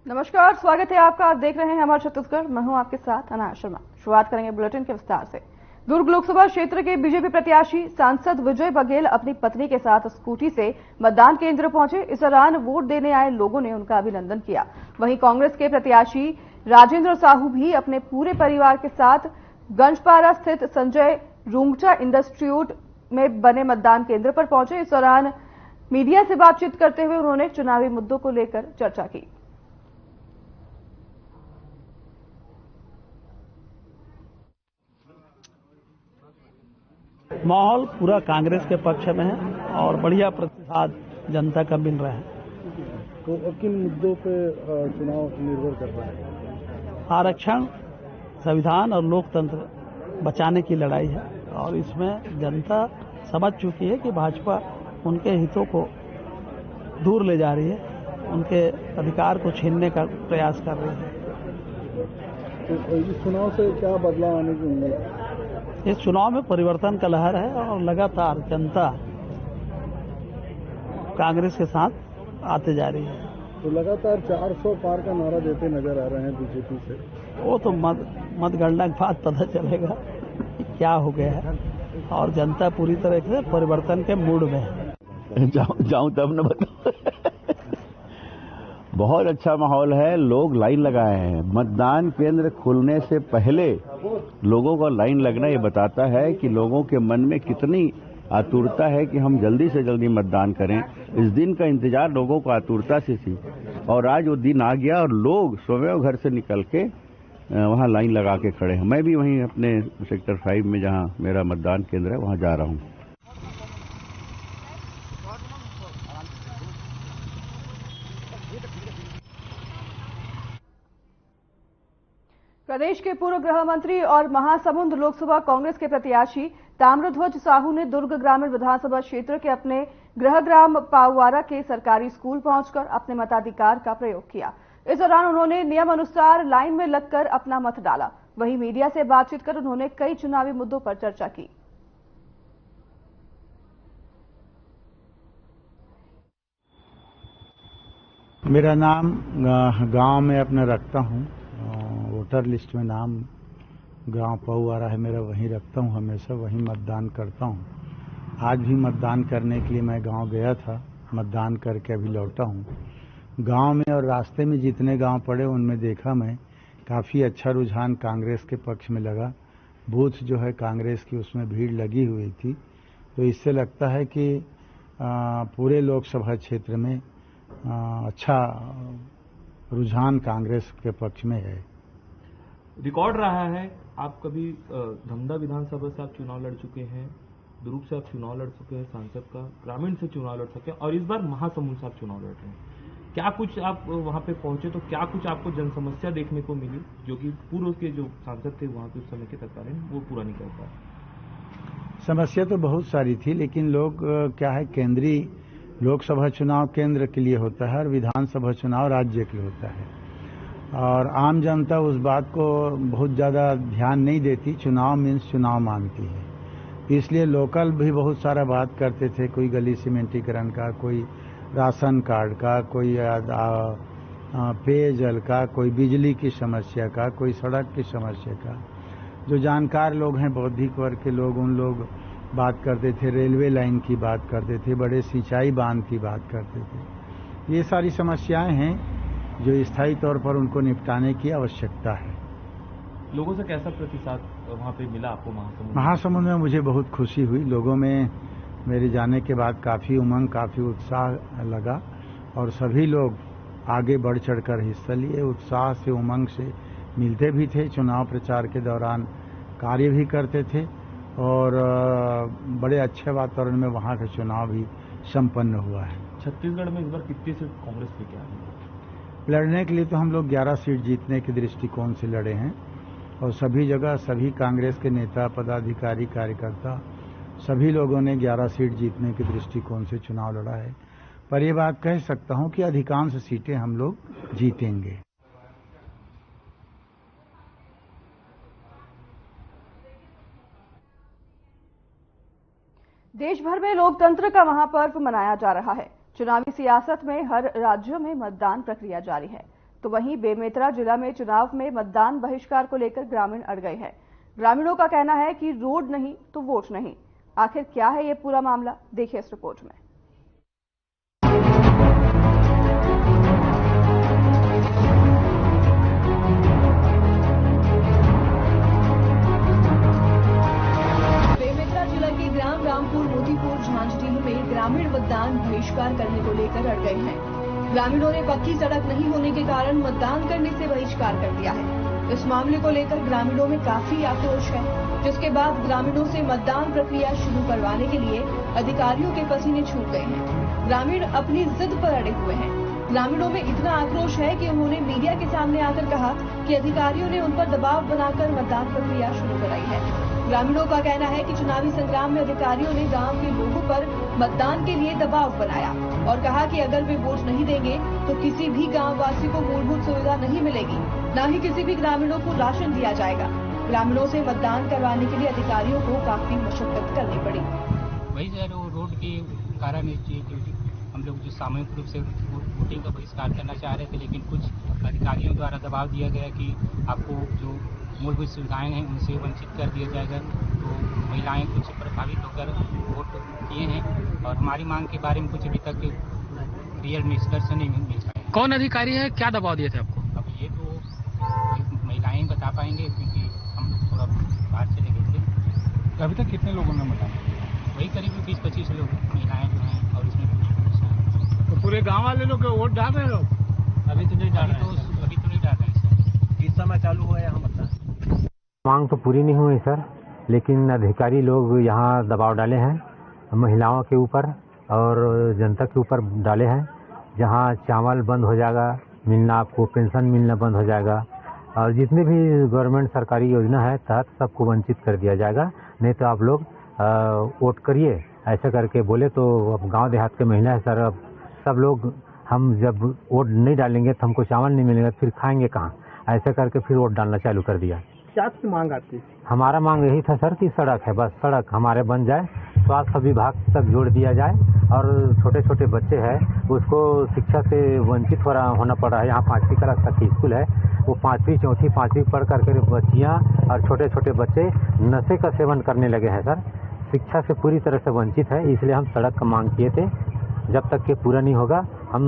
नमस्कार, स्वागत है आपका। आप देख रहे हैं हमारा छत्तीसगढ़। मैं हूं आपके साथ अनाया शर्मा। शुरुआत करेंगे बुलेटिन के विस्तार से। दुर्ग लोकसभा क्षेत्र के बीजेपी प्रत्याशी सांसद विजय बघेल अपनी पत्नी के साथ स्कूटी से मतदान केंद्र पहुंचे। इस दौरान वोट देने आए लोगों ने उनका अभिनंदन किया। वहीं कांग्रेस के प्रत्याशी राजेंद्र साहू भी अपने पूरे परिवार के साथ गंजपारा स्थित संजय रूंगटा इंस्टीट्यूट में बने मतदान केंद्र पर पहुंचे। इस दौरान मीडिया से बातचीत करते हुए उन्होंने चुनावी मुद्दों को लेकर चर्चा की। माहौल पूरा कांग्रेस के पक्ष में है और बढ़िया प्रतिसाद जनता का मिल रहा है। तो किन मुद्दों पे चुनाव निर्भर कर रहा है? आरक्षण, संविधान और लोकतंत्र बचाने की लड़ाई है और इसमें जनता समझ चुकी है कि भाजपा उनके हितों को दूर ले जा रही है, उनके अधिकार को छीनने का प्रयास कर रही है। तो इस चुनाव से क्या बदलाव आने की उम्मीद है? इस चुनाव में परिवर्तन का लहर है और लगातार जनता कांग्रेस के साथ आते जा रही है। तो लगातार 400 पार का नारा देते नजर आ रहे हैं बीजेपी से। वो तो मतगणना के बाद पता चलेगा क्या हो गया है और जनता पूरी तरह से परिवर्तन के मूड में है। जाऊं तब न बताऊं। बहुत अच्छा माहौल है, लोग लाइन लगाए हैं। मतदान केंद्र खुलने से पहले लोगों का लाइन लगना ये बताता है कि लोगों के मन में कितनी आतुरता है कि हम जल्दी से जल्दी मतदान करें। इस दिन का इंतजार लोगों को आतुरता से थी और आज वो दिन आ गया और लोग स्वयं घर से निकल के वहां लाइन लगा के खड़े हैं। मैं भी वहीं अपने सेक्टर 5 में जहां मेरा मतदान केंद्र है वहां जा रहा हूं। प्रदेश के पूर्व गृह मंत्री और महासमुंद लोकसभा कांग्रेस के प्रत्याशी ताम्रध्वज साहू ने दुर्ग ग्रामीण विधानसभा क्षेत्र के अपने गृह ग्राम पाउवारा के सरकारी स्कूल पहुंचकर अपने मताधिकार का प्रयोग किया। इस दौरान उन्होंने नियम अनुसार लाइन में लगकर अपना मत डाला। वहीं मीडिया से बातचीत कर उन्होंने कई चुनावी मुद्दों पर चर्चा की। मेरा नाम गांव में अपना रखता हूं, वोटर लिस्ट में नाम गांव पाउवारा है मेरा, वहीं रखता हूं, हमेशा वहीं मतदान करता हूं। आज भी मतदान करने के लिए मैं गांव गया था, मतदान करके अभी लौटा हूं। गांव में और रास्ते में जितने गांव पड़े उनमें देखा मैं काफ़ी अच्छा रुझान कांग्रेस के पक्ष में लगा। बूथ जो है कांग्रेस की उसमें भीड़ लगी हुई थी, तो इससे लगता है कि पूरे लोकसभा क्षेत्र में अच्छा रुझान कांग्रेस के पक्ष में है। रिकॉर्ड रहा है, आप कभी धमधा विधानसभा से आप चुनाव लड़ चुके हैं, दुर्ग से आप चुनाव लड़ चुके हैं सांसद का, ग्रामीण से चुनाव लड़ चुके हैं और इस बार महासमुंद से आप चुनाव लड़ रहे हैं। क्या कुछ आप वहां पे पहुंचे तो क्या कुछ आपको जन समस्या देखने को मिली जो कि पूर्व के जो सांसद थे वहां पे उस समय के तत्कालीन वो पूरा नहीं कर पाए? समस्या तो बहुत सारी थी, लेकिन लोग क्या है, केंद्रीय लोकसभा चुनाव केंद्र के लिए होता है और विधानसभा चुनाव राज्य के लिए होता है और आम जनता उस बात को बहुत ज़्यादा ध्यान नहीं देती। चुनाव मीन्स चुनाव मानती है, इसलिए लोकल भी बहुत सारा बात करते थे। कोई गली सीमेंटीकरण का, कोई राशन कार्ड का, कोई पेयजल का, कोई बिजली की समस्या का, कोई सड़क की समस्या का। जो जानकार लोग हैं, बौद्धिक वर्ग के लोग, उन लोग बात करते थे, रेलवे लाइन की बात करते थे, बड़े सिंचाई बांध की बात करते थे। ये सारी समस्याएं हैं जो स्थायी तौर पर उनको निपटाने की आवश्यकता है। लोगों से कैसा प्रतिसाद वहां पे मिला आपको महासमुंद? महासमुंद में मुझे बहुत खुशी हुई। लोगों में मेरे जाने के बाद काफ़ी उमंग, काफ़ी उत्साह लगा और सभी लोग आगे बढ़ चढ़कर हिस्सा लिए। उत्साह से, उमंग से मिलते भी थे, चुनाव प्रचार के दौरान कार्य भी करते थे और बड़े अच्छे वातावरण में वहाँ का चुनाव भी संपन्न हुआ है। छत्तीसगढ़ में इस बार कितनी सीट कांग्रेस लेके आ रही है? लड़ने के लिए तो हम लोग 11 सीट जीतने के दृष्टिकोण से लड़े हैं और सभी जगह सभी कांग्रेस के नेता, पदाधिकारी, कार्यकर्ता सभी लोगों ने 11 सीट जीतने के दृष्टिकोण से चुनाव लड़ा है। पर यह बात कह सकता हूं कि अधिकांश सीटें हम लोग जीतेंगे। देश भर में लोकतंत्र का महापर्व मनाया जा रहा है। चुनावी सियासत में हर राज्यों में मतदान प्रक्रिया जारी है। तो वहीं बेमेतरा जिला में चुनाव में मतदान बहिष्कार को लेकर ग्रामीण अड़ गए हैं। ग्रामीणों का कहना है कि रोड नहीं तो वोट नहीं। आखिर क्या है ये पूरा मामला, देखिए इस रिपोर्ट में। बेमेतरा जिला के ग्राम रामपुर मोतीपुर झांझडीह में ग्रामीण मतदान बहिष्कार करने को लेकर अड़ गए हैं। ग्रामीणों ने पक्की सड़क नहीं होने के कारण मतदान करने से बहिष्कार कर दिया है। इस मामले को लेकर ग्रामीणों में काफी आक्रोश है, जिसके बाद ग्रामीणों से मतदान प्रक्रिया शुरू करवाने के लिए अधिकारियों के पसीने छूट गए हैं। ग्रामीण अपनी जिद पर अड़े हुए हैं। ग्रामीणों में इतना आक्रोश है कि उन्होंने मीडिया के सामने आकर कहा कि अधिकारियों ने उन पर दबाव बनाकर मतदान प्रक्रिया शुरू कराई है। ग्रामीणों का कहना है कि चुनावी संग्राम में अधिकारियों ने गांव के लोगों पर मतदान के लिए दबाव बनाया और कहा कि अगर वे वोट नहीं देंगे तो किसी भी गांव वासी को मूलभूत सुविधा नहीं मिलेगी, न ही किसी भी ग्रामीणों को राशन दिया जाएगा। ग्रामीणों से मतदान करवाने के लिए अधिकारियों को काफी मशक्कत करनी पड़ी। वही रोड के कारण हम लोग जो सामूहिक रूप से वोटिंग का बहिष्कार करना चाह रहे थे, लेकिन कुछ अधिकारियों द्वारा दबाव दिया गया कि आपको जो मूलभूत सुविधाएं हैं उनसे वंचित कर दिया जाएगा। तो महिलाएं कुछ प्रभावित होकर वोट किए हैं और हमारी मांग के बारे में कुछ अभी तक रियल निष्कर्ष नहीं मिल पाया। कौन अधिकारी है, क्या दबाव दिए थे आपको? अब ये तो महिलाएं बता पाएंगे, क्योंकि हम लोग थोड़ा बाहर चले गए थे। अभी तक कितने लोगों ने बताया? वही करीब 20-25 लोग महिलाएं जो हैं और इसमें तो पूरे गांव वाले लोग वोट डाल रहे हैं लोग? अभी तो नहीं डाल रहे हैं। अभी तो नहीं डाल रहे हैं सर। इस समय चालू हुआ है यहाँ मतदान। मांग तो पूरी नहीं हुई सर, लेकिन अधिकारी लोग यहाँ दबाव डाले हैं महिलाओं के ऊपर और जनता के ऊपर डाले हैं। जहाँ चावल बंद हो जाएगा मिलना, आपको पेंशन मिलना बंद हो जाएगा और जितने भी गवर्नमेंट सरकारी योजना है तहत सबको वंचित कर दिया जाएगा। नहीं तो आप लोग वोट करिए, ऐसा करके बोले। तो अब गांव देहात के महिला है सर, अब सब लोग हम जब वोट नहीं डालेंगे तो हमको चावल नहीं मिलेगा, फिर खाएंगे कहाँ, ऐसा करके फिर वोट डालना चालू कर दिया। क्या की मांग आती है? हमारा मांग यही था सर कि सड़क है, बस सड़क हमारे बन जाए, स्वास्थ्य विभाग तक जोड़ दिया जाए और छोटे छोटे बच्चे हैं उसको शिक्षा से वंचित होना पड़ रहा है। यहाँ 5वीं क्लास तक की स्कूल है, वो 5वीं 4वीं 5वीं पढ़ करके बच्चियाँ और छोटे छोटे बच्चे नशे का सेवन करने लगे हैं सर। शिक्षा से पूरी तरह से वंचित है, इसलिए हम सड़क का मांग किए थे। जब तक के पूरा नहीं होगा हम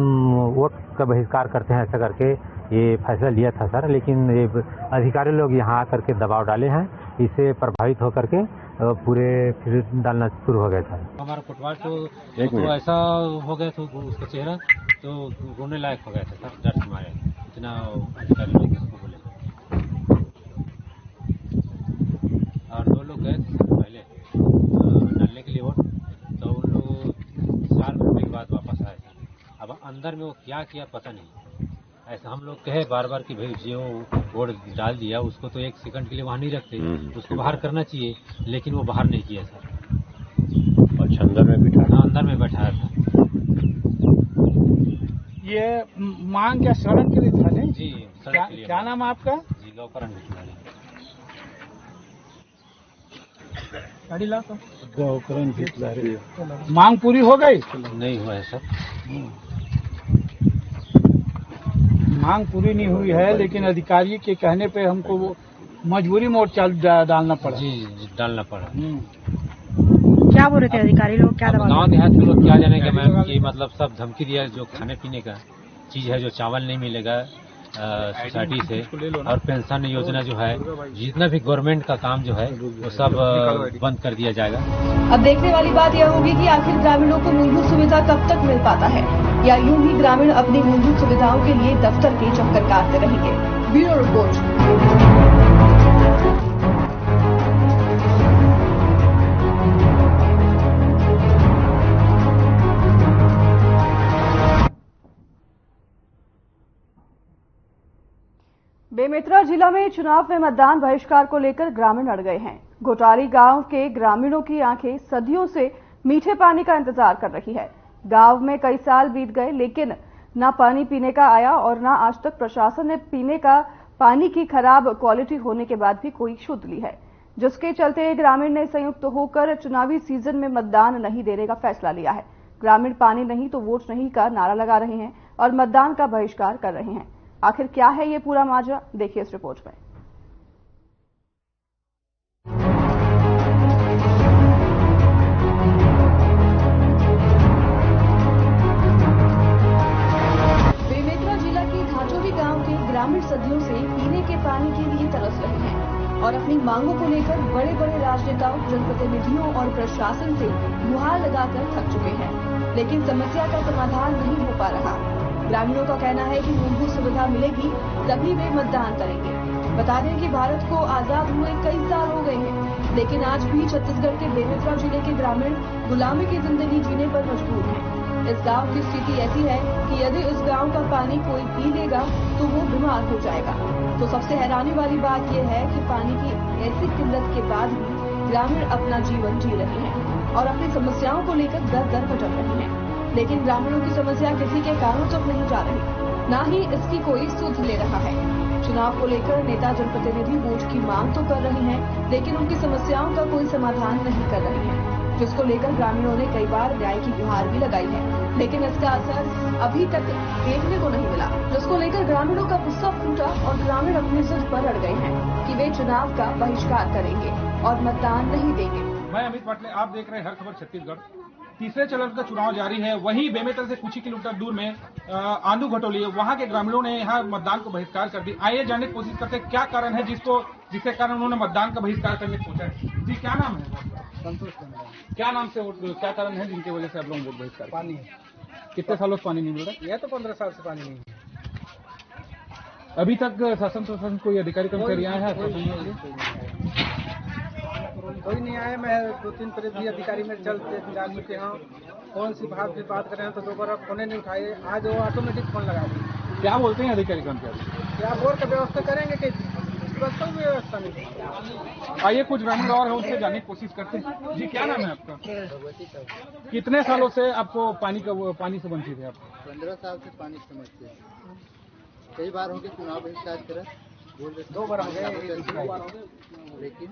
वोट का बहिष्कार करते हैं, ऐसा करके ये फैसला लिया था सर। लेकिन ये अधिकारी लोग यहाँ आकर के दबाव डाले हैं, इससे प्रभावित होकर के पूरे फिर डालना शुरू हो गया था। हमारा पटवार तो ऐसा हो गया था, उसका चेहरा तो रोने लायक हो गया था सर, डर से मारे इतना अधिकारी लोग उसको बोले। और 2 लोग गए पहले डालने के लिए वोट, तो उन लोग 4 घंटे के बाद वापस आए थे। अब अंदर में वो क्या किया पता नहीं। ऐसा हम लोग कहे बार बार कि भाई जो वोट डाल दिया उसको तो 1 सेकंड के लिए वहाँ नहीं रखते, उसको बाहर करना चाहिए, लेकिन वो बाहर नहीं किया सर। अच्छा, अंदर में बिठाया? अंदर में बैठाया था। ये मांग क्या सड़क के लिए था? नहीं जी, सड़क के लिए। क्या नाम आपका? जी, गौकरण बिस्वारी। गौकरण बिस्वारी। मांग पूरी हो गई? नहीं हुआ है सर। मांग पूरी नहीं हुई है, लेकिन अधिकारी के कहने पे हमको मजबूरी में वोट डालना पड़ा। जी, डालना पड़ा। क्या बोल रहे थे अधिकारी लोग, क्या दबाव? गाँव देहात के लोग क्या जानेंगे मैम, कि मतलब सब धमकी दिया, जो खाने पीने का चीज है, जो चावल नहीं मिलेगा सोसाइटी से, और पेंशन योजना जो है, जितना भी गवर्नमेंट का काम जो है वो सब बंद कर दिया जाएगा। अब देखने वाली बात यह होगी कि आखिर ग्रामीणों को मूलभूत सुविधा कब तक मिल पाता है, या यूं ही ग्रामीण अपनी मूलभूत सुविधाओं के लिए दफ्तर के चक्कर काटते रहेंगे। Bureau report. बेमेतरा जिला में चुनाव में मतदान बहिष्कार को लेकर ग्रामीण अड़ गए हैं। घोटाली गांव के ग्रामीणों की आंखें सदियों से मीठे पानी का इंतजार कर रही है। गांव में कई साल बीत गए, लेकिन न पानी पीने का आया और न आज तक प्रशासन ने पीने का पानी की खराब क्वालिटी होने के बाद भी कोई शुद्ध ली है, जिसके चलते ग्रामीण ने संयुक्त होकर चुनावी सीजन में मतदान नहीं देने का फैसला लिया है। ग्रामीण पानी नहीं तो वोट नहीं का नारा लगा रहे हैं और मतदान का बहिष्कार कर रहे हैं। आखिर क्या है ये पूरा माजरा, देखिए इस रिपोर्ट में। बेमेतरा जिला के घाटोली गांव के ग्रामीण सदियों से पीने के पानी के लिए तरस रहे हैं और अपनी मांगों को लेकर बड़े बड़े राजनेताओं, जनप्रतिनिधियों और प्रशासन से गुहार लगाकर थक चुके हैं, लेकिन समस्या का समाधान नहीं हो पा रहा। ग्रामीणों का कहना है कि मूलभूत सुविधा मिलेगी तभी वे मतदान करेंगे। बता दें कि भारत को आजाद हुए कई साल हो गए हैं, लेकिन आज भी छत्तीसगढ़ के बेमेतरा जिले के ग्रामीण गुलामी की जिंदगी जीने पर मजबूर हैं। इस गांव की स्थिति ऐसी है कि यदि उस गांव का पानी कोई पी लेगा तो वो बीमार हो जाएगा। तो सबसे हैरानी वाली बात यह है कि पानी की ऐसी किल्लत के बाद भी ग्रामीण अपना जीवन जी रहे हैं और अपनी समस्याओं को लेकर दर दर भटक रहे हैं, लेकिन ग्रामीणों की समस्या किसी के कानों तक नहीं जा रही, न ही इसकी कोई सुध ले रहा है। चुनाव को लेकर नेता जनप्रतिनिधि वोट की मांग तो कर रहे हैं, लेकिन उनकी समस्याओं का कोई समाधान नहीं कर रहे हैं, जिसको लेकर ग्रामीणों ने कई बार न्याय की गुहार भी लगाई है, लेकिन इसका असर अभी तक देखने को नहीं मिला, जिसको लेकर ग्रामीणों का गुस्सा फूटा और ग्रामीण अपनी जिद पर अड़ गए हैं कि वे चुनाव का बहिष्कार करेंगे और मतदान नहीं देंगे। मैं अमित पाटले, आप देख रहे हैं हर खबर छत्तीसगढ़। तीसरे चरण का चुनाव जारी है। वहीं बेमेतरा से कुछ ही किलोमीटर दूर में आंदू घटोली है, वहां के ग्रामीणों ने यहां मतदान को बहिष्कार कर दी। आइए जानने की कोशिश करते हैं क्या कारण है जिसके कारण उन्होंने मतदान का बहिष्कार करने सोचा है। जी क्या नाम है? संतोष। क्या नाम से क्या कारण है जिनकी वजह से आप लोग वोट बहिष्कार? पानी। कितने सालों से पानी नहीं मिल रहा? यह तो 15 साल से पानी नहीं है। अभी तक शासन प्रशासन कोई अधिकारी कर्मचारी आए हैं? कोई नहीं आए। मैं 2-3 प्रतिनिधि अधिकारी में जा चुके हैं। कौन सी बात कर रहे हैं तो दोबारा फोन नहीं उठाए। आज वो ऑटोमेटिक फोन लगा दी। क्या बोलते हैं अधिकारी कर्मचारी? क्या बोर्ड का व्यवस्था करेंगे कि व्यवस्था नहीं। आइए कुछ ग्रामीण और है उनसे जानने की कोशिश करते हैं। जी क्या नाम है आपका? कितने सालों से आपको पानी से वंचित है? आप 15 साल से पानी से वंचित है। कई बार हो गए चुनाव बहिष्कार करा, 2 बार हो गए, लेकिन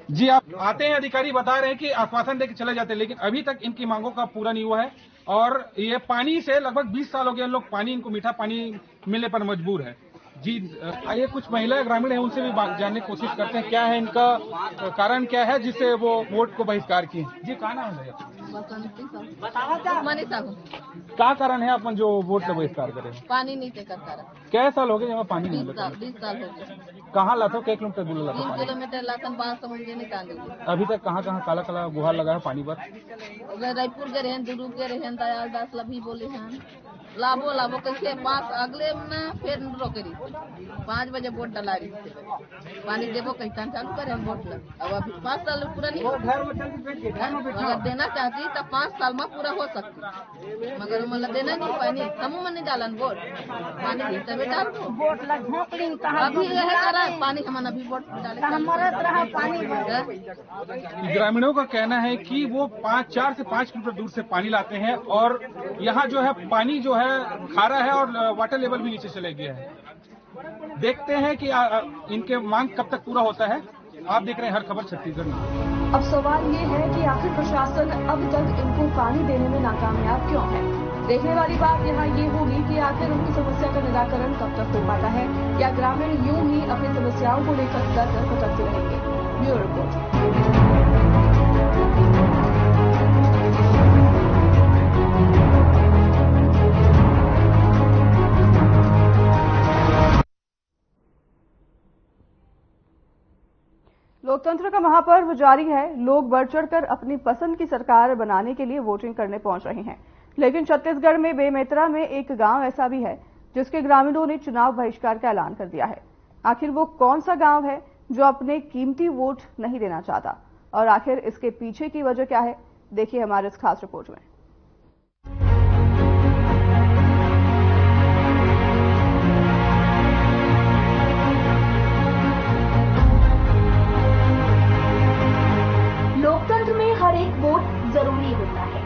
जी आप आते हैं, अधिकारी बता रहे हैं कि आश्वासन देकर चले जाते हैं, लेकिन अभी तक इनकी मांगों का पूरा नहीं हुआ है। और ये पानी से लगभग 20 साल हो गए लोग पानी, इनको मीठा पानी मिलने पर मजबूर है। जी आइए कुछ महिला ग्रामीण है उनसे भी जानने की कोशिश करते हैं क्या है इनका कारण, क्या है जिससे वो वोट को बहिष्कार किए। जी कहाँ नाम है? क्या कारण है अपन जो वोट का बहिष्कार करें? पानी नहीं के कारण। क्या साल हो गए जब पानी नहीं मिला? 20 साल हो गए। कहाँ लाते? 1 किलोमीटर दूर लाते? 3 किलोमीटर लातन 5 समझे निकाल। अभी तक कहाँ काला काला गुहार लगा है पानी पर? रायपुर के रहें, दुर्ग के रहें, दयाल दास लभी बोले हैं लाभो कैसे 5 अगले में फिर रोकरी 5 बजे वोट डला रही पानी देवो कैसा चालू करे हम वोट अब अभी 5 साल पूरा नहीं अगर देना चाहती तो 5 साल में पूरा हो सकती, मगर मतलब देना नहीं पानी समूह में नहीं डालन वोट पानी तभी डाल अभी पानी हम अभी वोट डाले। ग्रामीणों का कहना है कि वो 4 से 5 किलोमीटर दूर से पानी लाते हैं और यहाँ जो है पानी जो है खारा है और वाटर लेवल भी नीचे चले गया है। देखते हैं कि इनके मांग कब तक पूरा होता है। आप देख रहे हैं हर खबर छत्तीसगढ़ में। अब सवाल ये है कि आखिर प्रशासन अब तक इनको पानी देने में नाकामयाब क्यों है। देखने वाली बात यहाँ ये होगी कि आखिर उनकी समस्या का निराकरण कब तक हो पाता है, या ग्रामीण यूं ही अपनी समस्याओं को लेकर दर दर भटकते रहेंगे। Bureau report. लोकतंत्र का महापर्व जारी है। लोग बढ़ चढ़कर अपनी पसंद की सरकार बनाने के लिए वोटिंग करने पहुंच रहे हैं, लेकिन छत्तीसगढ़ में बेमेतरा में एक गांव ऐसा भी है जिसके ग्रामीणों ने चुनाव बहिष्कार का ऐलान कर दिया है। आखिर वो कौन सा गांव है जो अपने कीमती वोट नहीं देना चाहता, और आखिर इसके पीछे की वजह क्या है, देखिए हमारे इस खास रिपोर्ट में। लोकतंत्र में हर एक वोट जरूरी होता है,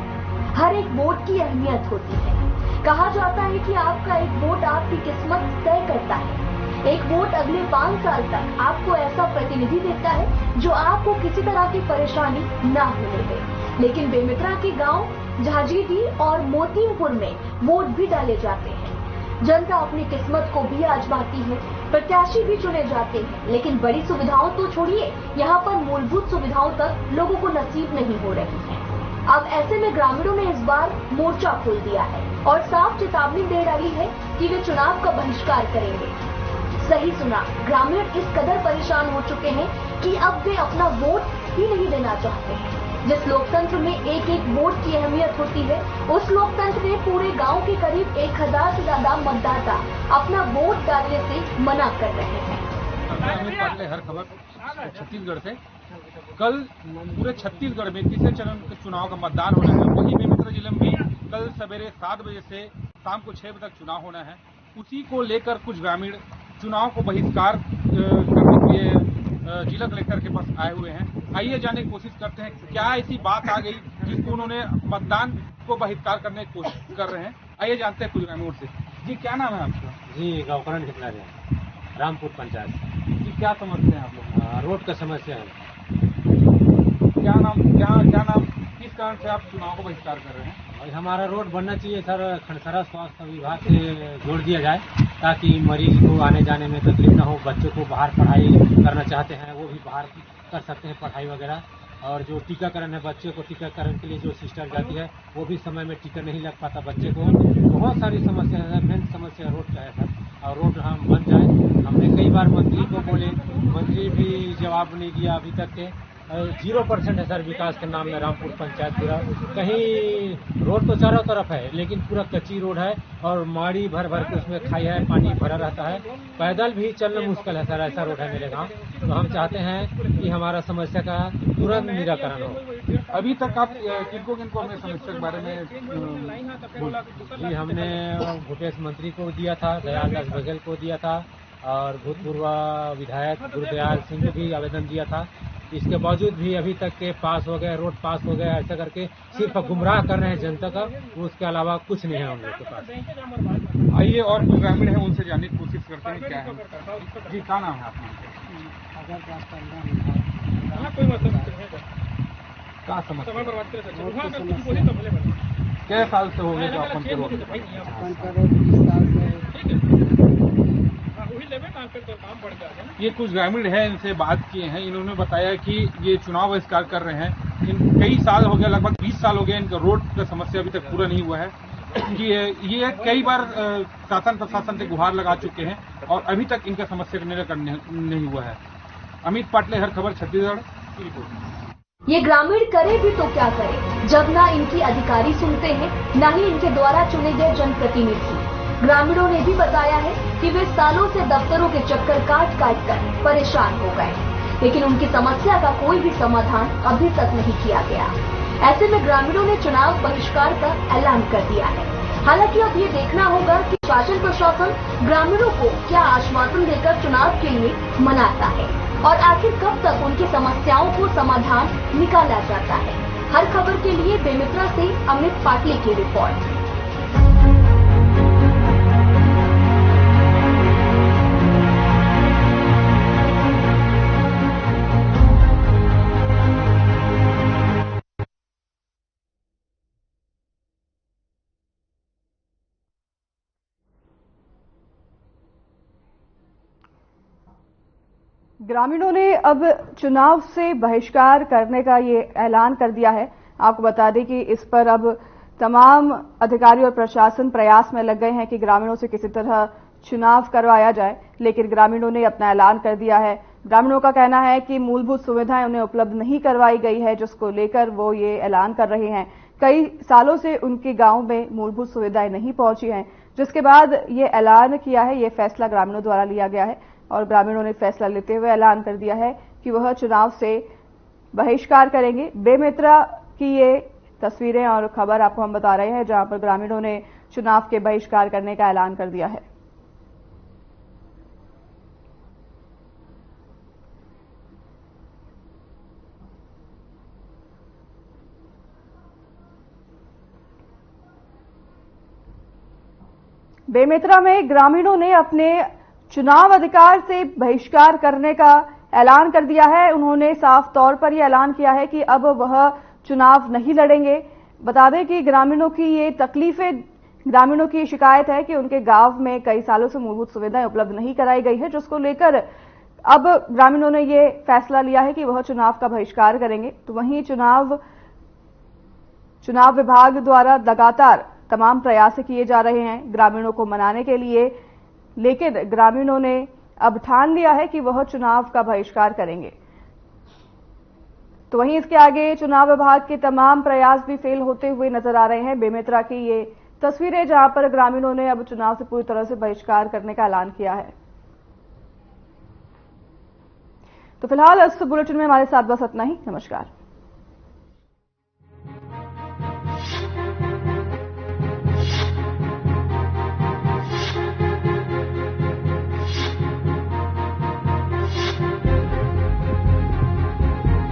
हर एक वोट की अहमियत होती है। कहा जाता है कि आपका एक वोट आपकी किस्मत तय करता है। एक वोट अगले 5 साल तक आपको ऐसा प्रतिनिधि देता है जो आपको किसी तरह की परेशानी ना होने दे। लेकिन बेमेतरा के गांव झाजीडीह और मोतीमपुर में वोट भी डाले जाते हैं। जनता अपनी किस्मत को भी आजमाती है, प्रत्याशी भी चुने जाते हैं, लेकिन बड़ी सुविधाओं तो छोड़िए, यहाँ पर मूलभूत सुविधाओं तक लोगों को नसीब नहीं हो रही है। अब ऐसे में ग्रामीणों ने इस बार मोर्चा खोल दिया है और साफ चेतावनी दे डाली है कि वे चुनाव का बहिष्कार करेंगे। सही सुना, ग्रामीण इस कदर परेशान हो चुके हैं कि अब वे अपना वोट ही नहीं देना चाहते हैं। जिस लोकतंत्र में एक एक वोट की अहमियत होती है, उस लोकतंत्र में पूरे गांव के करीब 1000 से ज्यादा मतदाता अपना वोट डालने से मना कर रहे हैं। अमित पाटले, हर खबर छत्तीसगढ़ से। कल पूरे छत्तीसगढ़ में तीसरे चरण के चुनाव का मतदान होना है। वहीं बेमेतरा जिले में भी कल सवेरे 7 बजे से शाम को 6 बजे तक चुनाव होना है। उसी को लेकर कुछ ग्रामीण चुनाव को बहिष्कार करने के लिए जिला कलेक्टर के पास आए हुए हैं। आइए जानने की कोशिश करते हैं क्या ऐसी बात आ गई जिसको उन्होंने मतदान को बहिष्कार करने की कोशिश कर रहे हैं। आइए जानते हैं कुछ ग्रामीणों से। जी, क्या नाम है आपका? जी, गौकरण कितना है, रामपुर पंचायत। जी, क्या समस्या है आप लोग? रोड का समस्या है। क्या नाम किस कारण से आप चुनाव को बहिष्कार कर रहे हैं? हमारा रोड बनना चाहिए सर, खंडसरा स्वास्थ्य विभाग से जोड़ दिया जाए ताकि मरीज को आने जाने में तकलीफ न हो। बच्चों को बाहर पढ़ाई करना चाहते हैं वो भी बाहर कर सकते हैं पढ़ाई वगैरह। और जो टीकाकरण है, बच्चे को टीकाकरण के लिए जो सिस्टर जाती है वो भी समय में टीका नहीं लग पाता बच्चे को। बहुत सारी समस्या है, मेन समस्या रोड का है सर। और रोड हम बन जाए, हमने कई बार मंत्री को बोले, मंत्री भी जवाब नहीं दिया अभी तक के। 0% है सर विकास के नाम में रामपुर पंचायत पूरा। कहीं रोड तो चारों तरफ है लेकिन पूरा कच्ची रोड है और माड़ी भर भर के उसमें खाई है, पानी भरा रहता है, पैदल भी चलना मुश्किल है सर। ऐसा रोड है मेरे गांव। तो हम चाहते हैं कि हमारा समस्या का तुरंत निराकरण हो। अभी तक आप किनको अपने समस्या के बारे में जी, हमने भूपेश मंत्री को दिया था, दयाल दास बघेल को दिया था और भूतपूर्व विधायक गुरुदयाल सिंह को भी आवेदन दिया था। इसके बावजूद भी अभी तक के पास हो गए, रोड पास हो गया, ऐसा करके सिर्फ गुमराह कर रहे हैं जनता का। उसके अलावा कुछ नहीं है हम लोग के पास। आइए और कुछ ग्रामीण है उनसे जानने की कोशिश करते हैं क्या है। जी, क्या नाम है आपका? क्या समस्या? क्या साल से हो गए जो अपन के रोड? ये कुछ ग्रामीण है, इनसे बात किए हैं। इन्होंने बताया कि ये चुनाव बहिष्कार कर रहे हैं। कई साल हो गया, लगभग 20 साल हो गए, इनका रोड का समस्या अभी तक पूरा नहीं हुआ है। ये कई बार शासन प्रशासन से गुहार लगा चुके हैं और अभी तक इनका समस्या का निराकरण नहीं हुआ है। अमित पाटले, हर खबर छत्तीसगढ़ की रिपोर्ट। ये ग्रामीण करे भी तो क्या करे जब ना इनकी अधिकारी सुनते हैं, न ही इनके द्वारा चुने गए जनप्रतिनिधि। ग्रामीणों ने भी बताया है कि वे सालों से दफ्तरों के चक्कर काट कर परेशान हो गए, लेकिन उनकी समस्या का कोई भी समाधान अभी तक नहीं किया गया। ऐसे में ग्रामीणों ने चुनाव बहिष्कार का ऐलान कर दिया है। हालांकि अब ये देखना होगा कि शासन प्रशासन ग्रामीणों को क्या आश्वासन देकर चुनाव के लिए मनाता है और आखिर कब तक उनकी समस्याओं को समाधान निकाला जाता है। हर खबर के लिए बेमेतरा से अमित पाटले की रिपोर्ट। ग्रामीणों ने अब चुनाव से बहिष्कार करने का ये ऐलान कर दिया है। आपको बता दें कि इस पर अब तमाम अधिकारी और प्रशासन प्रयास में लग गए हैं कि ग्रामीणों से किसी तरह चुनाव करवाया जाए, लेकिन ग्रामीणों ने अपना ऐलान कर दिया है। ग्रामीणों का कहना है कि मूलभूत सुविधाएं उन्हें उपलब्ध नहीं करवाई गई है, जिसको लेकर वो ये ऐलान कर रहे हैं। कई सालों से उनके गांव में मूलभूत सुविधाएं नहीं पहुंची हैं, जिसके बाद ये ऐलान किया है। ये फैसला ग्रामीणों द्वारा लिया गया है और ग्रामीणों ने फैसला लेते हुए ऐलान कर दिया है कि वह चुनाव से बहिष्कार करेंगे। बेमेतरा की ये तस्वीरें और खबर आपको हम बता रहे हैं, जहां पर ग्रामीणों ने चुनाव के बहिष्कार करने का ऐलान कर दिया है। बेमेतरा में ग्रामीणों ने अपने चुनाव अधिकार से बहिष्कार करने का ऐलान कर दिया है। उन्होंने साफ तौर पर यह ऐलान किया है कि अब वह चुनाव नहीं लड़ेंगे। बता दें कि ग्रामीणों की ये तकलीफें ग्रामीणों की शिकायत है कि उनके गांव में कई सालों से मूलभूत सुविधाएं उपलब्ध नहीं कराई गई है, जिसको लेकर अब ग्रामीणों ने ये फैसला लिया है कि वह चुनाव का बहिष्कार करेंगे। तो वहीं चुनाव विभाग द्वारा लगातार तमाम प्रयास किए जा रहे हैं ग्रामीणों को मनाने के लिए, लेकिन ग्रामीणों ने अब ठान लिया है कि वह चुनाव का बहिष्कार करेंगे। तो वहीं इसके आगे चुनाव विभाग के तमाम प्रयास भी फेल होते हुए नजर आ रहे हैं। बेमेतरा की ये तस्वीरें जहां पर ग्रामीणों ने अब चुनाव से पूरी तरह से बहिष्कार करने का ऐलान किया है। तो फिलहाल इस बुलेटिन में हमारे साथ बस इतना ही। नमस्कार।